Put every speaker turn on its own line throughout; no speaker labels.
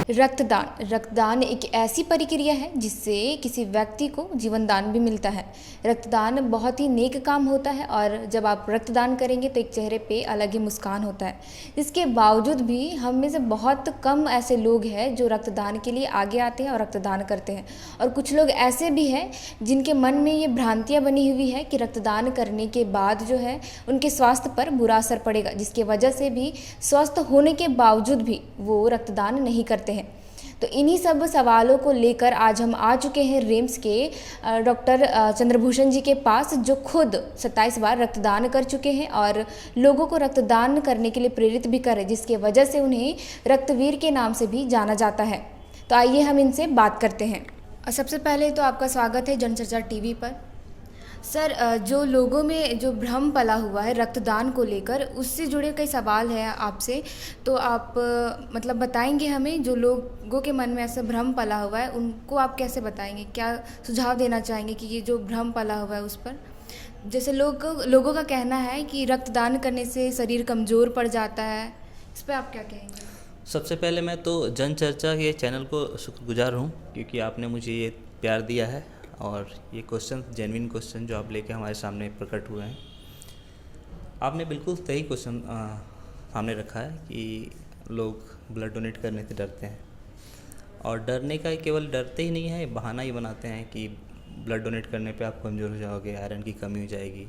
रक्तदान एक ऐसी प्रक्रिया है जिससे किसी व्यक्ति को जीवन दान भी मिलता है। रक्तदान बहुत ही नेक काम होता है और जब आप रक्तदान करेंगे तो एक चेहरे पे अलग ही मुस्कान होता है। इसके बावजूद भी हम में से बहुत कम ऐसे लोग हैं जो रक्तदान के लिए आगे आते हैं और रक्तदान करते हैं, और कुछ लोग ऐसे भी हैं जिनके मन में ये भ्रांतियाँ बनी हुई है कि रक्तदान करने के बाद जो है उनके स्वास्थ्य पर बुरा असर पड़ेगा, जिसकी वजह से भी स्वस्थ होने के बावजूद भी वो रक्तदान नहीं करते हैं। तो इन्हीं सब सवालों को लेकर आज हम आ चुके हैं रिम्स के डॉक्टर चंद्रभूषण जी के पास, जो खुद 27 बार रक्तदान कर चुके हैं और लोगों को रक्तदान करने के लिए प्रेरित भी कर रहे हैं, जिसके वजह से उन्हें रक्तवीर के नाम से भी जाना जाता है। तो आइए हम इनसे बात करते हैं। सबसे पहले तो आपका स्वागत है जनचर्चा टीवी पर। सर, जो लोगों में जो भ्रम पला हुआ है रक्तदान को लेकर, उससे जुड़े कई सवाल हैं आपसे, तो आप मतलब बताएंगे हमें, जो लोगों के मन में ऐसा भ्रम पला हुआ है उनको आप कैसे बताएंगे, क्या सुझाव देना चाहेंगे कि ये जो भ्रम पला हुआ है उस पर? जैसे लोगों का कहना है कि रक्तदान करने से शरीर कमज़ोर पड़ जाता है, इस पर आप क्या कहेंगे?
सबसे पहले मैं तो जनचर्चा के चैनल को शुक्रगुजार हूँ क्योंकि आपने मुझे ये प्यार दिया है और ये क्वेश्चन जेन्युइन क्वेश्चन जो आप लेके हमारे सामने प्रकट हुए हैं। आपने बिल्कुल सही क्वेश्चन सामने रखा है कि लोग ब्लड डोनेट करने से डरते हैं, और डरने का केवल डरते ही नहीं है, बहाना ही बनाते हैं कि ब्लड डोनेट करने पे आप कमज़ोर हो जाओगे, आयरन की कमी हो जाएगी,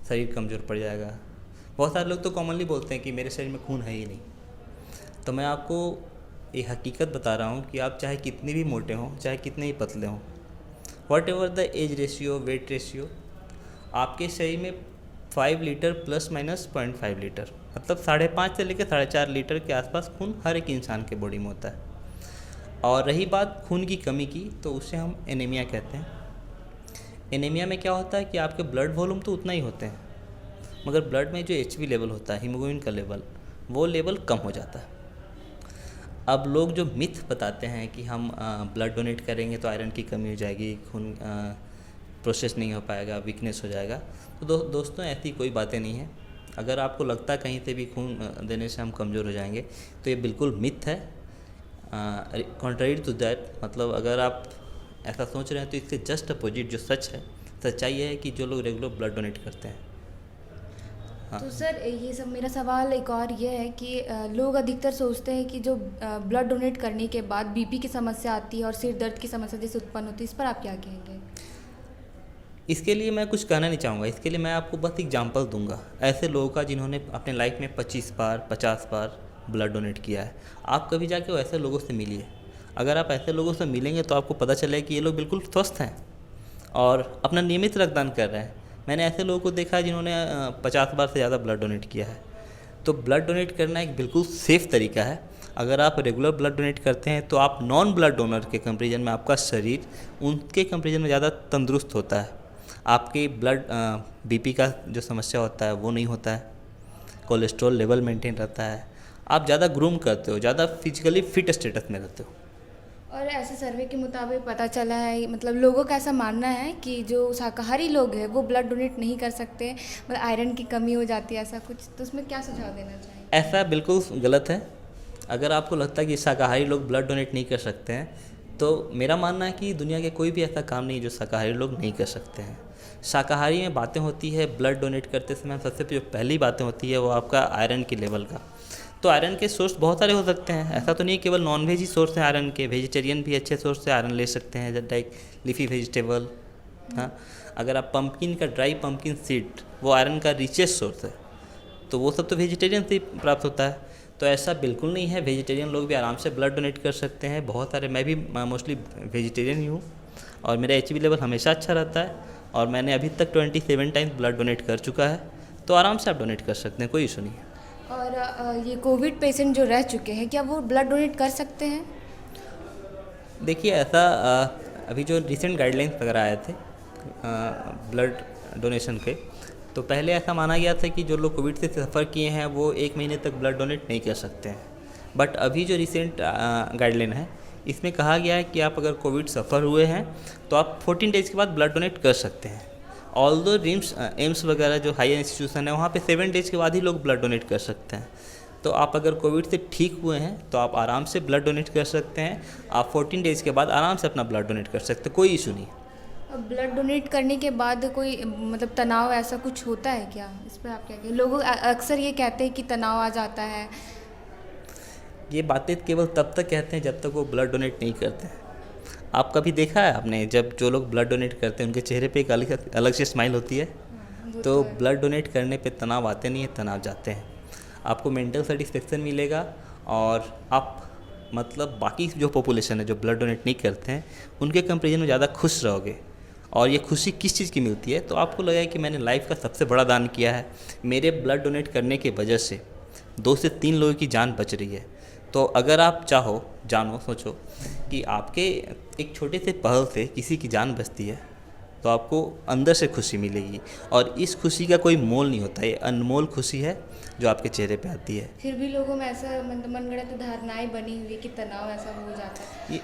शरीर कमज़ोर पड़ जाएगा। बहुत सारे लोग तो कॉमनली बोलते हैं कि मेरे शरीर में खून है ही नहीं। तो मैं आपको ये हकीकत बता रहा हूँ कि आप चाहे कितने भी मोटे हों, चाहे कितने ही पतले हों, whatever the age ratio, weight ratio, आपके शरीर में 5 लीटर प्लस माइनस 0.5 लीटर, मतलब 5.5 से लेकर 4.5 लीटर के आसपास खून हर एक इंसान के बॉडी में होता है। और रही बात खून की कमी की, तो उसे हम एनीमिया कहते हैं। एनीमिया में क्या होता है कि आपके ब्लड वॉल्यूम तो उतना ही होते हैं, मगर ब्लड में जो HB लेवल होता है, हीमोग्लोबिन का लेवल, वो लेवल कम हो जाता है। अब लोग जो मिथ बताते हैं कि हम ब्लड डोनेट करेंगे तो आयरन की कमी हो जाएगी, खून प्रोसेस नहीं हो पाएगा, वीकनेस हो जाएगा, तो दोस्तों ऐसी कोई बातें नहीं है। अगर आपको लगता है कहीं से भी खून देने से हम कमज़ोर हो जाएंगे, तो ये बिल्कुल मिथ है। कॉन्ट्ररी टू दैट, मतलब अगर आप ऐसा सोच रहे हैं तो इससे जस्ट अपोजिट जो सच है, सच्चाई है कि जो लोग रेगुलर ब्लड डोनेट करते हैं। हाँ।
तो सर, ये सब मेरा सवाल एक और ये है कि लोग अधिकतर सोचते हैं कि जो ब्लड डोनेट करने के बाद बीपी की समस्या आती है और सिर दर्द की समस्या जैसे उत्पन्न होती है, इस पर आप क्या कहेंगे?
इसके लिए मैं कुछ कहना नहीं चाहूँगा, इसके लिए मैं आपको बस एग्जांपल दूंगा ऐसे लोगों का जिन्होंने अपने लाइफ में 25 बार 50 बार ब्लड डोनेट किया है। आप कभी जाके वो ऐसे लोगों से मिलिए। अगर आप ऐसे लोगों से मिलेंगे तो आपको पता चलेगा कि ये लोग बिल्कुल स्वस्थ हैं और अपना नियमित रक्तदान कर रहे हैं। मैंने ऐसे लोगों को देखा है जिन्होंने 50 बार से ज़्यादा ब्लड डोनेट किया है। तो ब्लड डोनेट करना एक बिल्कुल सेफ़ तरीका है। अगर आप रेगुलर ब्लड डोनेट करते हैं तो आप नॉन ब्लड डोनर के कंपेरिजन में आपका शरीर उनके कंपेरिजन में ज़्यादा तंदुरुस्त होता है। आपके ब्लड बीपी का जो समस्या होता है वो नहीं होता है, कोलेस्ट्रॉल लेवल मेंटेन रहता है, आप ज़्यादा ग्रूम करते हो, ज़्यादा फिजिकली फिट स्टेटस में रहते हो।
और ऐसे सर्वे के मुताबिक पता चला है, मतलब लोगों का ऐसा मानना है कि जो शाकाहारी लोग हैं वो ब्लड डोनेट नहीं कर सकते, मतलब आयरन की कमी हो जाती है, ऐसा कुछ। तो उसमें क्या सुझाव देना चाहिए?
ऐसा बिल्कुल गलत है। अगर आपको लगता है कि शाकाहारी लोग ब्लड डोनेट नहीं कर सकते हैं, तो मेरा मानना है कि दुनिया के कोई भी ऐसा काम नहीं जो शाकाहारी लोग नहीं कर सकते हैं। शाकाहारी में बातें होती है ब्लड डोनेट करते समय, सबसे जो पहली बातें होती है वो आपका आयरन के लेवल का। तो आयरन के सोर्स बहुत सारे हो सकते हैं, ऐसा तो नहीं केवल नॉन वेज ही सोर्स हैं आयरन के, वेजिटेरियन भी अच्छे सोर्स से आयरन ले सकते हैं, लाइक लीफी वेजिटेबल। हाँ, अगर आप पम्पकिन का ड्राई पम्पकिन सीड, वो आयरन का रिचेस्ट सोर्स है, तो वो सब तो वेजिटेरियन से ही प्राप्त होता है। तो ऐसा बिल्कुल नहीं है, वेजिटेरियन लोग भी आराम से ब्लड डोनेट कर सकते हैं। बहुत सारे, मैं भी मोस्टली वेजिटेरियन ही हूँ और मेरा HB लेवल हमेशा अच्छा रहता है और मैंने अभी तक 27 टाइम्स ब्लड डोनेट कर चुका है। तो आराम से आप डोनेट कर सकते हैं, कोई इशू नहीं है।
और ये कोविड पेशेंट जो रह चुके हैं, क्या वो ब्लड डोनेट कर सकते हैं?
देखिए, ऐसा अभी जो रिसेंट गाइडलाइंस वगैरह आए थे ब्लड डोनेशन के, तो पहले ऐसा माना गया था कि जो लोग कोविड से सफ़र किए हैं वो 1 महीने तक ब्लड डोनेट नहीं कर सकते हैं। बट अभी जो रिसेंट गाइडलाइन है, इसमें कहा गया है कि आप अगर कोविड सफ़र हुए हैं तो आप 14 डेज़ के बाद ब्लड डोनेट कर सकते हैं। ऑल्दो एम्स वगैरह जो हाई इंस्टीट्यूशन है वहाँ पे 7 डेज़ के बाद ही लोग ब्लड डोनेट कर सकते हैं। तो आप अगर कोविड से ठीक हुए हैं तो आप आराम से ब्लड डोनेट कर सकते हैं। आप 14 डेज़ के बाद आराम से अपना ब्लड डोनेट कर सकते हैं, कोई इशू नहीं।
अब ब्लड डोनेट करने के बाद कोई मतलब तनाव ऐसा कुछ होता है क्या? इस पर आप क्या कहें? लोग अक्सर ये कहते हैं कि तनाव आ जाता है।
ये बातें केवल तब तक कहते हैं जब तक वो ब्लड डोनेट नहीं करते हैं। आप कभी देखा है आपने, जब जो लोग ब्लड डोनेट करते हैं उनके चेहरे पे एक अलग सी स्माइल होती है।
वो
तो
है।
ब्लड डोनेट करने पे तनाव आते नहीं है, तनाव जाते हैं। आपको मेंटल सेटिस्फेक्शन मिलेगा और आप मतलब बाकी जो पॉपुलेशन है जो ब्लड डोनेट नहीं करते हैं उनके कंपेरिजन में ज़्यादा खुश रहोगे। और ये खुशी किस चीज़ की मिलती है, तो आपको लगेगा कि मैंने लाइफ का सबसे बड़ा दान किया है। मेरे ब्लड डोनेट करने की वजह से 2 से 3 लोगों की जान बच रही है। तो अगर आप चाहो, जानो, सोचो कि आपके एक छोटे से पहल से किसी की जान बचती है तो आपको अंदर से खुशी मिलेगी। और इस खुशी का कोई मोल नहीं होता, ये अनमोल खुशी है जो आपके चेहरे पे आती है।
फिर भी लोगों में ऐसा मनगढ़ंत धारणाएं बनी हुई है कि तनाव ऐसा हो जाता है।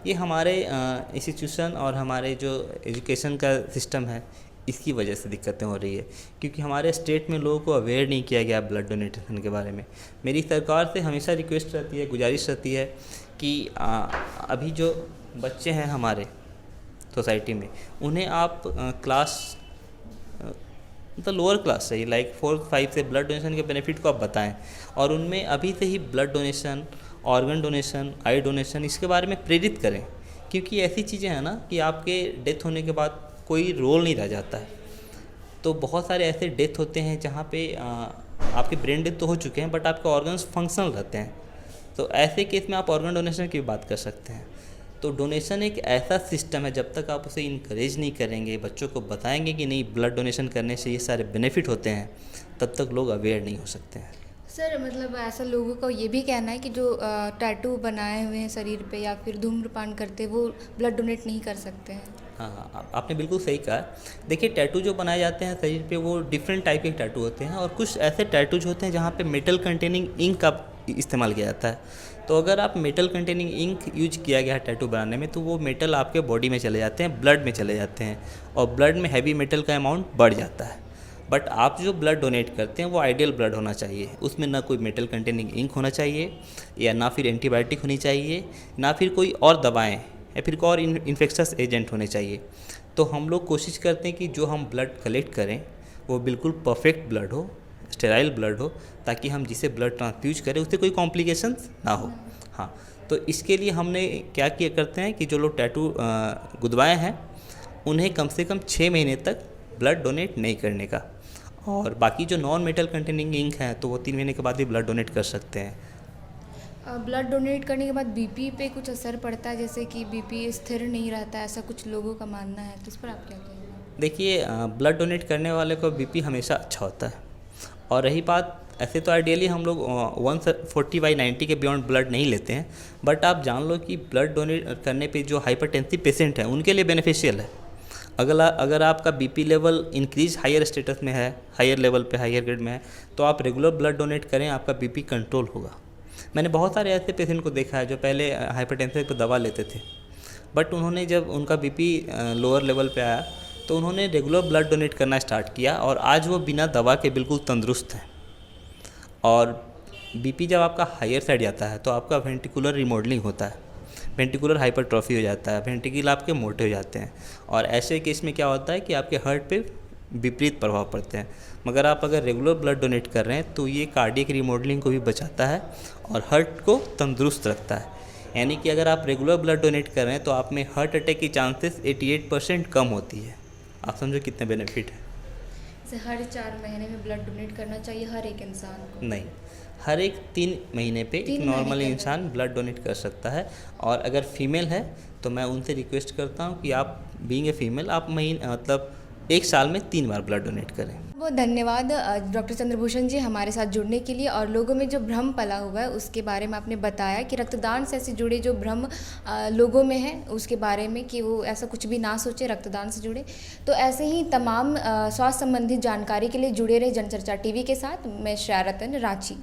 ये हमारे इंस्टीट्यूशन और हमारे जो एजुकेशन का सिस्टम है इसकी वजह से दिक्कतें हो रही है, क्योंकि हमारे स्टेट में लोगों को अवेयर नहीं किया गया ब्लड डोनेशन के बारे में। मेरी सरकार से हमेशा रिक्वेस्ट रहती है, गुजारिश रहती है कि अभी जो बच्चे हैं हमारे सोसाइटी में उन्हें आप क्लास मतलब लोअर क्लास से ही लाइक 4-5 से ब्लड डोनेशन के बेनिफिट को आप बताएं और उनमें अभी से ही blood donation, organ donation, eye donation इसके बारे में प्रेरित करें। क्योंकि ऐसी चीज़ें हैं ना कि आपके डेथ होने के बाद कोई रोल नहीं रह जाता है। तो बहुत सारे ऐसे डेथ होते हैं जहाँ पे आपके ब्रेन डेथ तो हो चुके हैं बट आपके ऑर्गन्स फंक्शनल रहते हैं। तो ऐसे केस में आप ऑर्गन डोनेशन की बात कर सकते हैं। तो डोनेशन एक ऐसा सिस्टम है, जब तक आप उसे इनकरेज नहीं करेंगे, बच्चों को बताएंगे कि नहीं ब्लड डोनेशन करने से ये सारे बेनिफिट होते हैं, तब तक लोग अवेयर नहीं हो सकते हैं।
सर मतलब ऐसा लोगों का ये भी कहना है कि जो टैटू बनाए हुए हैं शरीर पे या फिर धूम्रपान करते हैं वो ब्लड डोनेट नहीं कर सकते हैं।
हाँ, आपने बिल्कुल सही कहा। देखिए, टैटू जो बनाए जाते हैं शरीर पे वो डिफरेंट टाइप के टैटू होते हैं और कुछ ऐसे टैटूज होते हैं जहाँ पे मेटल कंटेनिंग इंक का इस्तेमाल किया जाता है। तो अगर आप मेटल कंटेनिंग इंक यूज किया गया है टैटू बनाने में तो वो मेटल आपके बॉडी में चले जाते हैं, ब्लड में चले जाते हैं और ब्लड में हैवी मेटल का अमाउंट बढ़ जाता है। बट आप जो ब्लड डोनेट करते हैं वो आइडियल ब्लड होना चाहिए, उसमें ना कोई मेटल कंटेनिंग इंक होना चाहिए या ना फिर एंटीबायोटिक होनी चाहिए, ना फिर कोई और दवाएँ या फिर कोई और इन्फेक्शस एजेंट होने चाहिए। तो हम लोग कोशिश करते हैं कि जो हम ब्लड कलेक्ट करें वो बिल्कुल परफेक्ट ब्लड हो, स्टेराइल ब्लड हो, ताकि हम जिसे ब्लड ट्रांसफ्यूज करें उससे कोई कॉम्प्लिकेशंस ना हो। हाँ, तो इसके लिए हमने क्या किया करते हैं कि जो लोग टैटू गुदवाए हैं उन्हें कम से कम 6 महीने तक ब्लड डोनेट नहीं करने का, और बाकी जो नॉन मेटल कंटेनिंग इंक हैं तो वो 3 महीने के बाद भी ब्लड डोनेट कर सकते हैं।
ब्लड डोनेट करने के बाद बीपी पे कुछ असर पड़ता है, जैसे कि बीपी स्थिर नहीं रहता, ऐसा कुछ लोगों का मानना है, तो इस पर आप क्या कहेंगे?
देखिए, ब्लड डोनेट करने वाले को बीपी हमेशा अच्छा होता है। और रही बात, ऐसे तो आइडियली हम लोग 140/90 के बियॉन्ड ब्लड नहीं लेते हैं, बट आप जान लो कि ब्लड डोनेट करने पे जो हाइपरटेंसिव पेशेंट हैं उनके लिए बेनिफिशियल है। अगर आपका BP level increase higher status में है, हायर लेवल पे, हायर ग्रेड में है, तो आप रेगुलर ब्लड डोनेट करें, आपका बीपी कंट्रोल होगा। मैंने बहुत सारे ऐसे पेशेंट को देखा है जो पहले हाइपरटेंशन पर दवा लेते थे, बट उन्होंने जब उनका बीपी लोअर लेवल पे आया तो उन्होंने रेगुलर ब्लड डोनेट करना स्टार्ट किया और आज वो बिना दवा के बिल्कुल तंदुरुस्त हैं। और बीपी जब आपका हायर साइड जाता है तो आपका वेंटिकुलर रिमॉडलिंग होता है, वेंटिकुलर हाइपरट्रॉफी हो जाता है, वेंटिकल आपके मोटे हो जाते हैं, और ऐसे केस में क्या होता है कि आपके हार्ट पे विपरीत प्रभाव पड़ते हैं। मगर आप अगर रेगुलर ब्लड डोनेट कर रहे हैं तो ये कार्डियक रिमॉडलिंग को भी बचाता है और हार्ट को तंदुरुस्त रखता है। यानी कि अगर आप रेगुलर ब्लड डोनेट कर रहे हैं तो आप में हार्ट अटैक की चांसेस 88% कम होती है। आप समझो कितने बेनिफिट है।
जैसे हर 4 महीने में ब्लड डोनेट करना चाहिए हर एक इंसान को?
नहीं, हर एक 3 महीने पे एक नॉर्मल इंसान ब्लड डोनेट कर सकता है। और अगर फीमेल है तो मैं उनसे रिक्वेस्ट करता हूँ कि आप बीइंग ए फीमेल आप मतलब 1 साल में 3 बार ब्लड डोनेट करें।
बहुत धन्यवाद डॉक्टर चंद्रभूषण जी हमारे साथ जुड़ने के लिए, और लोगों में जो भ्रम पला हुआ है उसके बारे में आपने बताया कि रक्तदान से ऐसे जुड़े जो भ्रम लोगों में है उसके बारे में कि वो ऐसा कुछ भी ना सोचे रक्तदान से जुड़े। तो ऐसे ही तमाम स्वास्थ्य संबंधी जानकारी के लिए जुड़े रहे जनचर्चा टीवी के साथ। मैं श्रेया रतन, रांची।